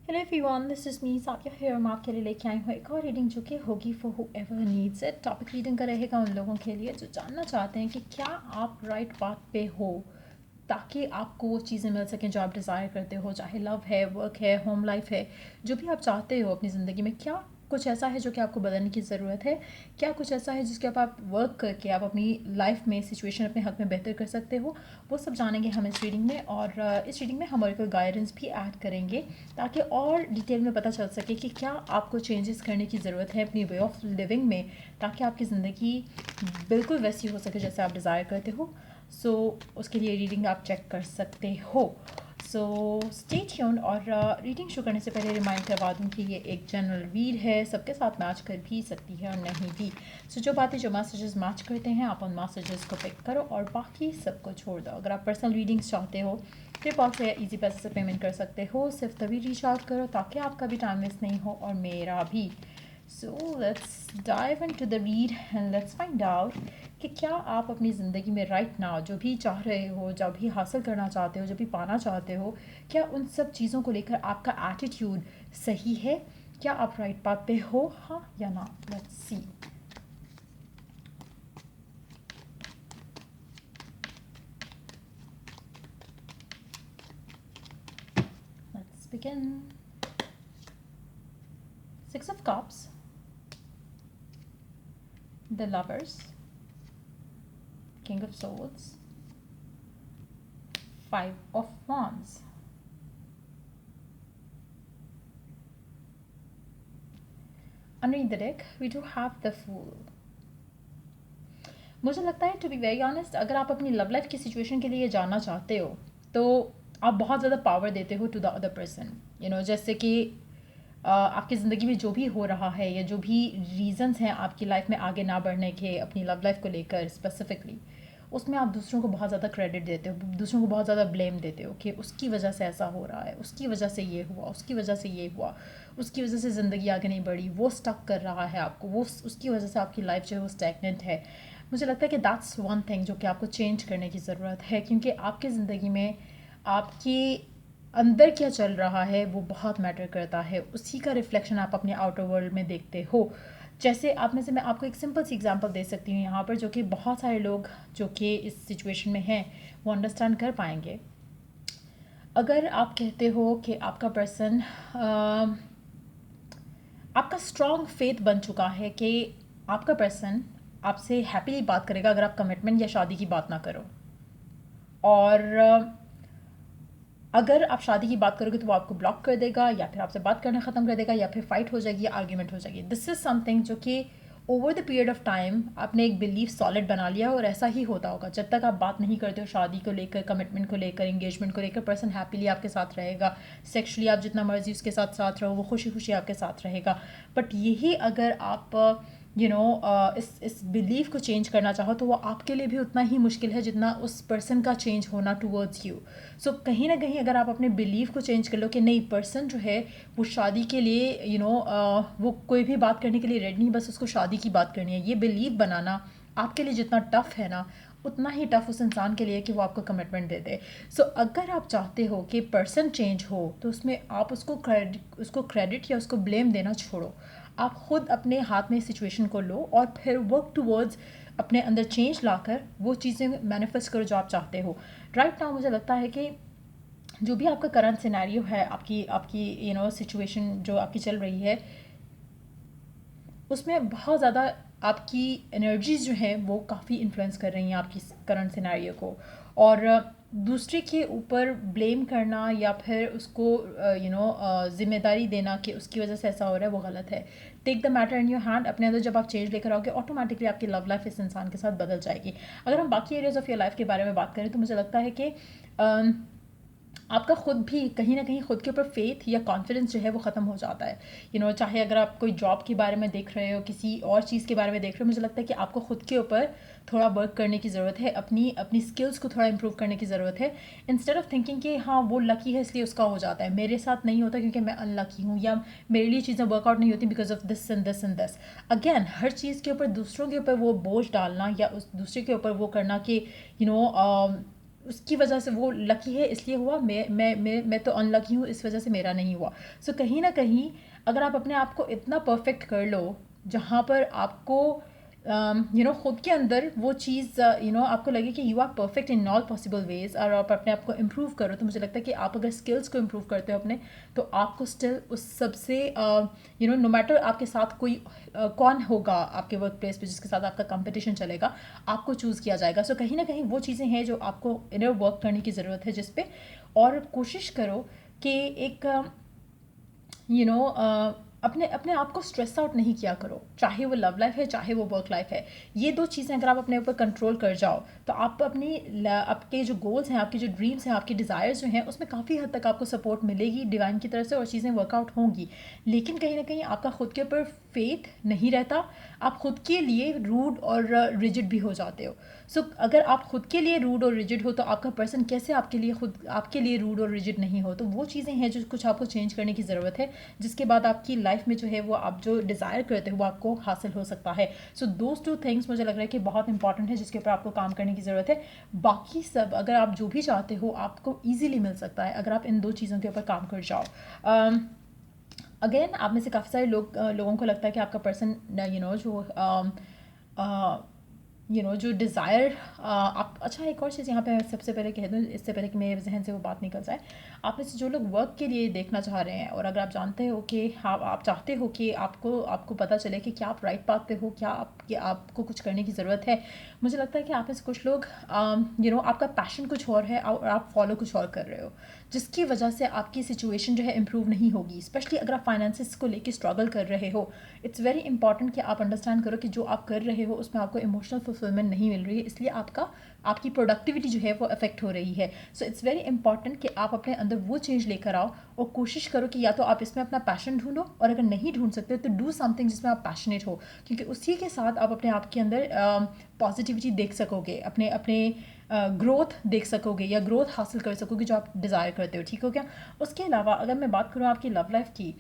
Hello everyone, this is me Saikia here. हम आपके लिए लेके आई हूँ एक और रीडिंग जो कि होगी for whoever needs it. Topic reading का रहेगा उन लोगों के लिए जो जानना चाहते हैं कि क्या आप राइट पाथ पे हो, ताकि आपको वो चीज़ें मिल सकें जो आप डिज़ायर करते हो, चाहे लव है, वर्क है, होम लाइफ है, जो भी आप चाहते हो अपनी ज़िंदगी में। क्या कुछ ऐसा है जो कि आपको बदलने की ज़रूरत है? क्या कुछ ऐसा है जिसके ऊपर आप वर्क करके आप अपनी लाइफ में सिचुएशन अपने हक में बेहतर कर सकते हो? वो सब जानेंगे हम इस रीडिंग में। और इस रीडिंग में हम और गाइडेंस भी ऐड करेंगे ताकि और डिटेल में पता चल सके कि क्या आपको चेंजेस करने की ज़रूरत है अपनी वे ऑफ लिविंग में, ताकि आपकी ज़िंदगी बिल्कुल वैसी हो सके जैसे आप डिज़ायर करते हो। सो उसके लिए रीडिंग आप चेक कर सकते हो। So stay tuned. और रीडिंग शुरू करने से पहले रिमाइंड करवा दूँ कि ये एक जनरल रीड है, सबके साथ मैच कर भी सकती है और नहीं भी। सो जो बातें जो मैसेजेस मैच करते हैं आप उन मैसेजेस को पिक करो और बाकी सबको छोड़ दो। अगर आप पर्सनल रीडिंग्स चाहते हो पेपॉल से या ईजी पैसे से पेमेंट कर सकते हो। सिर्फ तभी रीच आउट करो ताकि आपका भी टाइम वेस्ट नहीं हो और मेरा भी। So let's dive into the read and let's find out कि क्या आप अपनी ज़िंदगी में राइट नाउ जो भी चाह रहे हो, जो भी हासिल करना चाहते हो, जो भी पाना चाहते हो, क्या उन सब चीज़ों को लेकर आपका एटीट्यूड सही है? क्या आप राइट पाथ पे हो, हाँ या ना? Let's see. Let's begin. Six of Cups, the Lovers, King of Swords, Five of Wands. Underneath the deck, we do have the Fool. मुझे लगता है टू बी वेरी ऑनेस्ट, अगर आप अपनी लव लाइफ की सिचुएशन के लिए जानना चाहते हो तो आप बहुत ज़्यादा पावर देते हो टू द अदर पर्सन। जैसे कि आपकी ज़िंदगी में जो भी हो रहा है या जो भी रीजंस हैं आपकी लाइफ में आगे ना बढ़ने के अपनी लव लाइफ को लेकर स्पेसिफिकली, उसमें आप दूसरों को बहुत ज़्यादा क्रेडिट देते हो, दूसरों को बहुत ज़्यादा ब्लेम देते हो कि उसकी वजह से ऐसा हो रहा है, उसकी वजह से ये हुआ, उसकी वजह से ये हुआ, उसकी वजह से ज़िंदगी आगे नहीं बढ़ी, वो स्टक कर रहा है आपको, वो उसकी वजह से आपकी लाइफ जो है वो स्टैगनेंट है। मुझे लगता है कि दैट्स वन थिंग जो कि आपको चेंज करने की ज़रूरत है, क्योंकि आपकी ज़िंदगी में आपकी अंदर क्या चल रहा है वो बहुत मैटर करता है। उसी का रिफ्लेक्शन आप अपने आउटर वर्ल्ड में देखते हो। जैसे आप में से मैं आपको एक सिंपल सी एग्जांपल दे सकती हूँ यहाँ पर, जो कि बहुत सारे लोग जो कि इस सिचुएशन में हैं वो अंडरस्टैंड कर पाएंगे। अगर आप कहते हो कि आपका पर्सन आपका स्ट्रॉन्ग फेथ बन चुका है कि आपका पर्सन आपसे हैप्पीली बात करेगा अगर आप कमिटमेंट या शादी की बात ना करो, और अगर आप शादी की बात करोगे तो वो आपको ब्लॉक कर देगा या फिर आपसे बात करना ख़त्म कर देगा या फिर फाइट हो जाएगी या आर्ग्यूमेंट हो जाएगी। दिस इज़ समथिंग जो कि over the period of time आपने एक बिलीफ सॉलिड बना लिया और ऐसा ही होता होगा। जब तक आप बात नहीं करते हो शादी को लेकर, कमिटमेंट को लेकर, एंगेजमेंट को लेकर, पर्सन हैप्पीली आपके साथ रहेगा। सेक्शुअली आप जितना मर्जी उसके साथ साथ रहो, वो खुशी खुशी आपके साथ रहेगा। बट यही अगर आप इस बिलीफ को चेंज करना चाहो तो वो आपके लिए भी उतना ही मुश्किल है जितना उस पर्सन का चेंज होना टूवर्ड्स यू। सो कहीं ना कहीं अगर आप अपने बिलीफ को चेंज कर लो कि नहीं, पर्सन जो है वो शादी के लिए वो कोई भी बात करने के लिए रेडी नहीं, बस उसको शादी की बात करनी है, ये बिलीव बनाना आपके लिए जितना टफ़ है ना, उतना ही टफ़ उस इंसान के लिए कि वो आपको कमिटमेंट दे दे। सो अगर आप चाहते हो कि पर्सन चेंज हो तो उसमें आप उसको क्रेडिट या उसको ब्लेम देना छोड़ो। आप खुद अपने हाथ में सिचुएशन को लो और फिर वर्क टूवर्ड्स अपने अंदर चेंज लाकर वो चीज़ें मैनिफेस्ट करो जो आप चाहते हो। राइट नाउ मुझे लगता है कि जो भी आपका करंट सिनेरियो है, आपकी आपकी सिचुएशन जो आपकी चल रही है, उसमें बहुत ज़्यादा आपकी एनर्जीज जो हैं वो काफ़ी इन्फ्लुएंस कर रही हैं आपकी करंट सिनेरियो को। और दूसरे के ऊपर ब्लेम करना या फिर उसको ज़िम्मेदारी देना कि उसकी वजह से ऐसा हो रहा है, वो गलत है। Take the matter in your hand. अपने अंदर जब आप चेंज लेकर आओगे ऑटोमेटिकली आपकी लव लाइफ इस इंसान के साथ बदल जाएगी। अगर हम बाकी एरियाज ऑफ योर लाइफ के बारे में बात करें तो मुझे लगता है कि आपका खुद भी कहीं ना कहीं खुद के ऊपर फेथ या कॉन्फिडेंस जो है वो ख़त्म हो जाता है। चाहे अगर आप कोई जॉब के बारे में देख रहे हो, किसी और चीज़ के बारे में देख रहे हो, मुझे लगता है कि आपको खुद के ऊपर थोड़ा वर्क करने की ज़रूरत है, अपनी अपनी स्किल्स को थोड़ा इंप्रूव करने की ज़रूरत है। इंस्टेड ऑफ थिंकिंग कि हाँ वो लकी है इसलिए उसका हो जाता है, मेरे साथ नहीं होता क्योंकि मैं अनलकी हूँ, या मेरे लिए चीज़ें वर्कआउट नहीं होती because of this and this and this. Again हर चीज़ के ऊपर दूसरों के ऊपर वो बोझ डालना या उस दूसरे के ऊपर वो करना कि उसकी वजह से वो लकी है इसलिए हुआ, मैं तो अनलकी हूँ इस वजह से मेरा नहीं हुआ। सो कहीं ना कहीं अगर आप अपने आप को इतना परफेक्ट कर लो जहाँ पर आपको खुद के अंदर वो चीज़ आपको लगे कि you are perfect in all possible ways, और आप अपने आप को इम्प्रूव करो, तो मुझे लगता है कि आप अगर स्किल्स को इम्प्रूव करते हो अपने, तो आपको स्टिल उस सबसे नो मैटर आपके साथ कोई कौन होगा आपके वर्क प्लेस पे जिसके साथ आपका कंपटीशन चलेगा, आपको चूज़ किया जाएगा। सो कहीं ना कहीं वो चीज़ें हैं जो आपको इनर वर्क करने की ज़रूरत है जिस पे, और कोशिश करो कि एक अपने अपने आप को स्ट्रेस आउट नहीं किया करो, चाहे वो लव लाइफ है चाहे वो वर्क लाइफ है। ये दो चीज़ें अगर आप अपने ऊपर कंट्रोल कर जाओ तो आप आपके जो गोल्स हैं, आपके जो ड्रीम्स हैं, आपके डिज़ायर्स जो हैं, उसमें काफ़ी हद तक आपको सपोर्ट मिलेगी डिवाइन की तरफ से और चीज़ें वर्कआउट होंगी। लेकिन कहीं ना कहीं आपका खुद के ऊपर फेथ नहीं रहता, आप खुद के लिए रूड और रिजिड भी हो जाते हो। सो अगर आप खुद के लिए रूड और रिजिड हो तो आपका पर्सन कैसे आपके लिए रूड और रिजिड नहीं हो। तो वो चीज़ें हैं जो कुछ आपको चेंज करने की ज़रूरत है, जिसके बाद आपकी लाइफ में जो है वो आप जो डिज़ायर करते हो वो आपको हासिल हो सकता है। सो दोज टू थिंग्स मुझे लग रहा है कि बहुत इंपॉर्टेंट है जिसके ऊपर आपको काम करने की ज़रूरत है। बाकी सब अगर आप जो भी चाहते हो आपको ईजिली मिल सकता है अगर आप इन दो चीज़ों के ऊपर काम कर जाओ। अगेन आप में से काफ़ी सारे लोगों को लगता है कि आपका पर्सन जो डिज़ायर आप, अच्छा एक और चीज़ यहाँ पे सबसे पहले कह दूँ इससे पहले कि मेरे जहन से वो बात निकल जाए, आप में से जो लोग वर्क के लिए देखना चाह रहे हैं और अगर आप जानते हो कि आप चाहते हो कि आपको पता चले कि क्या आप राइट पाथ पे हो, क्या आपको कुछ करने की ज़रूरत है, मुझे लगता है कि आप में से कुछ लोग आपका पैशन कुछ और है और आप फॉलो कुछ और कर रहे हो, जिसकी वजह से आपकी सिचुएशन जो है इम्प्रूव नहीं होगी। स्पेशली अगर आप फाइनेंसिस को लेके स्ट्रगल कर रहे हो, इट्स वेरी इंपॉर्टेंट कि आप अंडरस्टैंड करो कि जो आप कर रहे हो उसमें आपको इमोशनल फुलफिलमेंट नहीं मिल रही है, इसलिए आपकी प्रोडक्टिविटी जो है वो अफेक्ट हो रही है। सो इट्स वेरी इंपॉर्टेंट कि आप अपने अंदर वो चेंज लेकर आओ और कोशिश करो कि या तो आप इसमें अपना पैशन ढूंढो, और अगर नहीं ढूंढ सकते तो डू समथिंग जिसमें आप पैशनेट हो, क्योंकि उसी के साथ आप अपने आप के अंदर पॉजिटिविटी देख सकोगे, अपने अपने ग्रोथ देख सकोगे या ग्रोथ हासिल कर सकोगे जो आप डिज़ायर करते हो। ठीक हो क्या? उसके अलावा अगर मैं बात करूँ आपकी लव लाइफ की,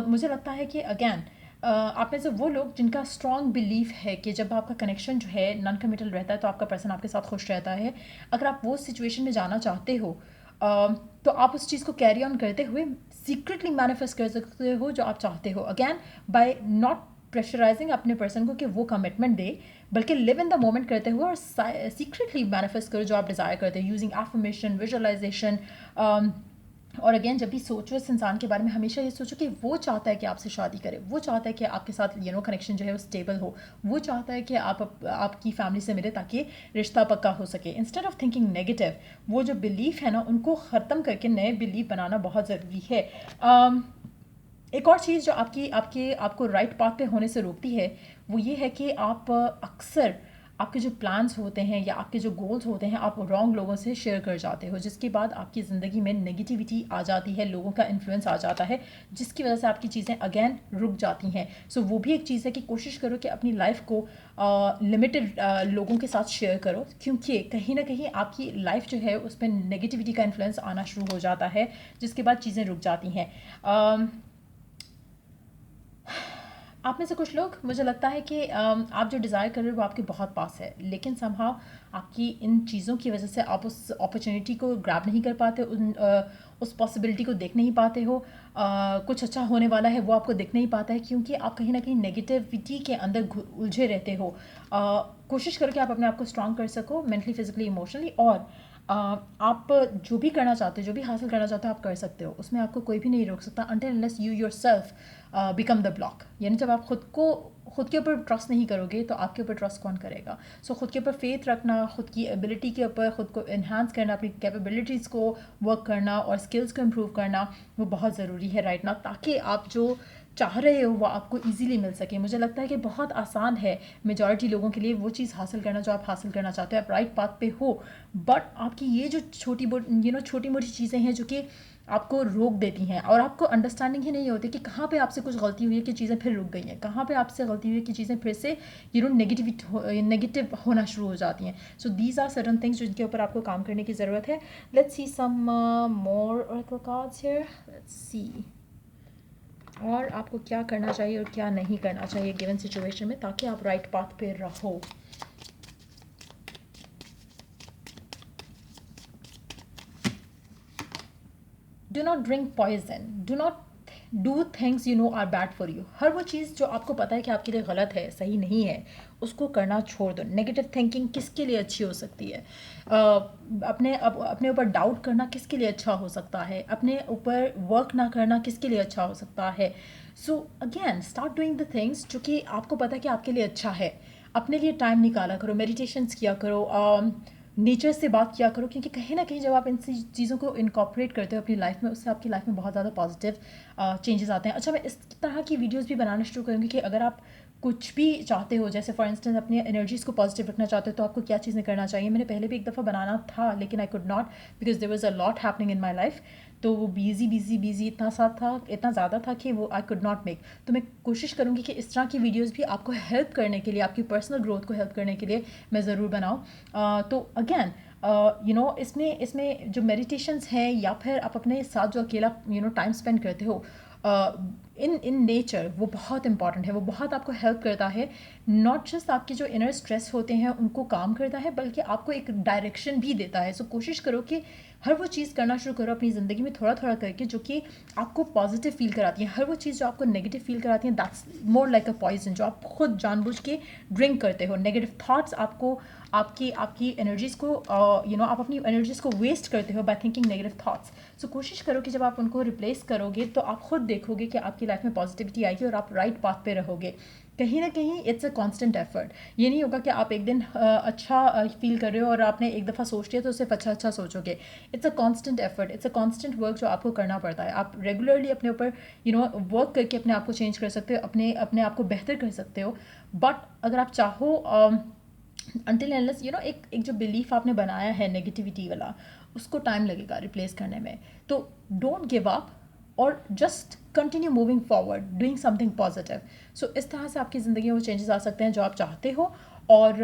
मुझे लगता है कि अगैन आप में से वो लोग जिनका स्ट्रॉन्ग बिलीफ है कि जब आपका कनेक्शन जो है नॉन कमिटल रहता है तो आपका पर्सन आपके साथ खुश रहता है, अगर आप वो सिचुएशन में जाना चाहते हो तो आप उस चीज़ को कैरी ऑन करते हुए सीक्रेटली मैनिफेस्ट कर सकते हो जो आप चाहते हो, अगैन बाय नॉट प्रेशराइजिंग अपने पर्सन को कि वो कमिटमेंट दे, बल्कि लिव इन द मोमेंट करते हुए और सीक्रेटली मैनिफेस्ट करो जो आप डिज़ायर करते हो यूजिंग एफर्मेशन, विजुअलाइजेशन। और अगेन जब भी सोचो इस इंसान के बारे में, हमेशा ये सोचो कि वो चाहता है कि आपसे शादी करे, वो चाहता है कि आपके साथ कनेक्शन जो है वो स्टेबल हो, वो चाहता है कि आपकी फैमिली से मिले ताकि रिश्ता पक्का हो सके। इंस्टेड ऑफ थिंकिंग नेगेटिव, वो जो बिलीफ है ना उनको ख़त्म करके नए बिलीफ बनाना बहुत ज़रूरी है। एक और चीज़ जो आपको राइट पाथ पे होने से रोकती है वो ये है कि आप अक्सर आपके जो प्लान्स होते हैं या आपके जो गोल्स होते हैं आप रॉन्ग लोगों से शेयर कर जाते हो, जिसके बाद आपकी ज़िंदगी में नेगेटिविटी आ जाती है, लोगों का इन्फ्लुएंस आ जाता है, जिसकी वजह से आपकी चीज़ें अगेन रुक जाती हैं। सो वो भी एक चीज़ है कि कोशिश करो कि अपनी लाइफ को लिमिटेड लोगों के साथ शेयर करो, क्योंकि कहीं ना कहीं आपकी लाइफ जो है उस पर नेगेटिविटी का इन्फ्लुएंस आना शुरू हो जाता है, जिसके बाद चीज़ें रुक जाती हैं। आप में से कुछ लोग, मुझे लगता है कि आप जो डिज़ायर कर रहे हो वो आपके बहुत पास है, लेकिन समहाउ आपकी इन चीज़ों की वजह से आप उस अपॉर्चुनिटी को ग्रैब नहीं कर पाते, उस पॉसिबिलिटी को देख नहीं पाते हो, कुछ अच्छा होने वाला है वो आपको दिख नहीं पाता है, क्योंकि आप कहीं ना कहीं नेगेटिविटी के अंदर उलझे रहते हो। कोशिश करो कि आप अपने आप को स्ट्रॉन्ग कर सको मेंटली, फिजिकली, इमोशनली, और आप जो भी करना चाहते हो, जो भी हासिल करना चाहते हो आप कर सकते हो, उसमें आपको कोई भी नहीं रोक सकता until unless you yourself become the block। यानी जब आप खुद के ऊपर ट्रस्ट नहीं करोगे तो आपके ऊपर ट्रस्ट कौन करेगा। सो खुद के ऊपर फेथ रखना, खुद की एबिलिटी के ऊपर खुद को इन्हांस करना, अपनी कैपेबिलिटीज़ को वर्क करना और स्किल्स को इम्प्रूव करना वो बहुत ज़रूरी है राइट ना, ताकि आप जो चाह रहे हो वो आपको इजीली मिल सके। मुझे लगता है कि बहुत आसान है मेजॉरिटी लोगों के लिए वो चीज़ हासिल करना जो आप हासिल करना चाहते हो, आप राइट पाथ पे हो, बट आपकी ये जो छोटी मोटी चीज़ें हैं जो कि आपको रोक देती हैं और आपको अंडरस्टैंडिंग ही नहीं होती कि कहाँ पे आपसे कुछ गलती हुई है कि चीज़ें फिर रुक गई हैं, कहाँ पे आपसे गलती हुई है कि चीज़ें फिर से नेगेटिव होना शुरू हो जाती हैं। So these are certain things जिनके ऊपर आपको काम करने की ज़रूरत है। Let's see some more oracle cards here, let's see और आपको क्या करना चाहिए और क्या नहीं करना चाहिए गिवन सिचुएशन में ताकि आप राइट पाथ पे रहो। Do not drink poison, do not do things you know are bad for you. हर वो चीज़ जो आपको पता है कि आपके लिए गलत है, सही नहीं है, उसको करना छोड़ दो। नेगेटिव थिंकिंग किसके लिए अच्छी हो सकती है? अपने ऊपर डाउट करना किसके लिए अच्छा हो सकता है? अपने ऊपर वर्क ना करना किसके लिए अच्छा हो सकता है? So again start doing the things जो कि आपको पता है कि आपके लिए अच्छा है। अपने लिए टाइम निकाला करो, मेडिटेशंस किया करो, नेचर से बात किया करो, क्योंकि कहीं ना कहीं जब आप इन चीज़ों को इनकॉर्पोरेट करते हो अपनी लाइफ में, उससे आपकी लाइफ में बहुत ज़्यादा पॉजिटिव चेंजेस आते हैं। अच्छा, मैं इस तरह की वीडियोस भी बनाना शुरू करूँगी कि अगर आप कुछ भी चाहते हो, जैसे फॉर इंस्टेंस अपनी एनर्जीज़ को पॉजिटिव रखना चाहते हो, तो आपको क्या चीज़ें करना चाहिए। मैंने पहले भी एक दफ़ा बनाना था, लेकिन I could not because there was a lot happening in my life. तो वो बिजी इतना ज़्यादा था कि वो आई कुड नॉट मेक। तो मैं कोशिश करूँगी कि इस तरह की वीडियोज़ भी आपको हेल्प करने के लिए, आपकी पर्सनल ग्रोथ को हेल्प करने के लिए मैं ज़रूर बनाऊँ। तो अगेन इसमें जो मेडिटेशंस हैं, या फिर आप अपने साथ जो अकेला टाइम स्पेंड करते हो इन नेचर, वो बहुत इंपॉर्टेंट है। वो बहुत आपको हेल्प करता है, नॉट जस्ट आपके जो इनर स्ट्रेस होते हैं उनको काम करता है, बल्कि आपको एक डायरेक्शन भी देता है। सो कोशिश करो कि हर वो चीज़ करना शुरू करो अपनी ज़िंदगी में थोड़ा थोड़ा करके, जो कि आपको पॉजिटिव फील कराती है। हर वो चीज़ जो आपको नेगेटिव फील कराती है, that's more like a poison, जो आप खुद जानबूझ के ड्रिंक करते हो। नेगेटिव थाट्स आपको आपकी एनर्जीज़ को आप अपनी एनर्जीज़ को वेस्ट करते हो बाय थिंकिंग नेगेटिव थाट्स। सो कोशिश करो कि जब आप उनको रिप्लेस करोगे तो आप खुद देखोगे कि आपकी लाइफ में पॉजिटिविटी आएगी और आप राइट पाथ पे रहोगे। कहीं ना कहीं इट्स अ कांस्टेंट एफर्ट। ये नहीं होगा कि आप एक दिन अच्छा फील कर रहे हो और आपने एक दफ़ा सोच लिया तो सिर्फ अच्छा सोचोगे। It's a constant effort, it's a constant work जो आपको करना पड़ता है। आप रेगुलरली अपने ऊपर वर्क करके अपने आप को चेंज कर सकते हो, अपने आप को बेहतर कर सकते हो। बट अगर आप चाहो अनटिल एंडलेस एक जो बिलीफ आपने बनाया है नेगेटिविटी वाला, उसको टाइम लगेगा रिप्लेस करने में। तो डोंट गिव अप और just continue moving forward, doing something positive. So इस तरह से आपकी ज़िंदगी में वो चेंजेस आ सकते हैं जो आप चाहते हो। और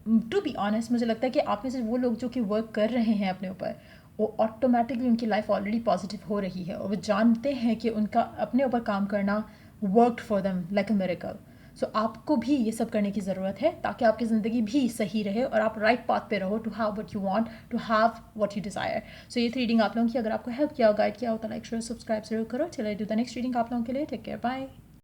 टू बी ऑनेस्ट, मुझे लगता है कि आप में से वो लोग जो कि वर्क कर रहे हैं अपने ऊपर, वो ऑटोमेटिकली उनकी लाइफ ऑलरेडी पॉजिटिव हो रही है, और वो जानते हैं कि उनका अपने ऊपर काम करना worked for them like a miracle. So आपको भी ये सब करने की ज़रूरत है, ताकि आपकी ज़िंदगी भी सही रहे और आप राइट पाथ पे रहो, to have what you want, to have what you desire. So ये थी रीडिंग आप लोगों की। अगर आपको हेल्प किया, गाइड किया हो, तो लाइक शेयर सब्सक्राइब जरूर करो। चलिए डू द नेक्स्ट रीडिंग आप लोगों के लिए। Take care, bye.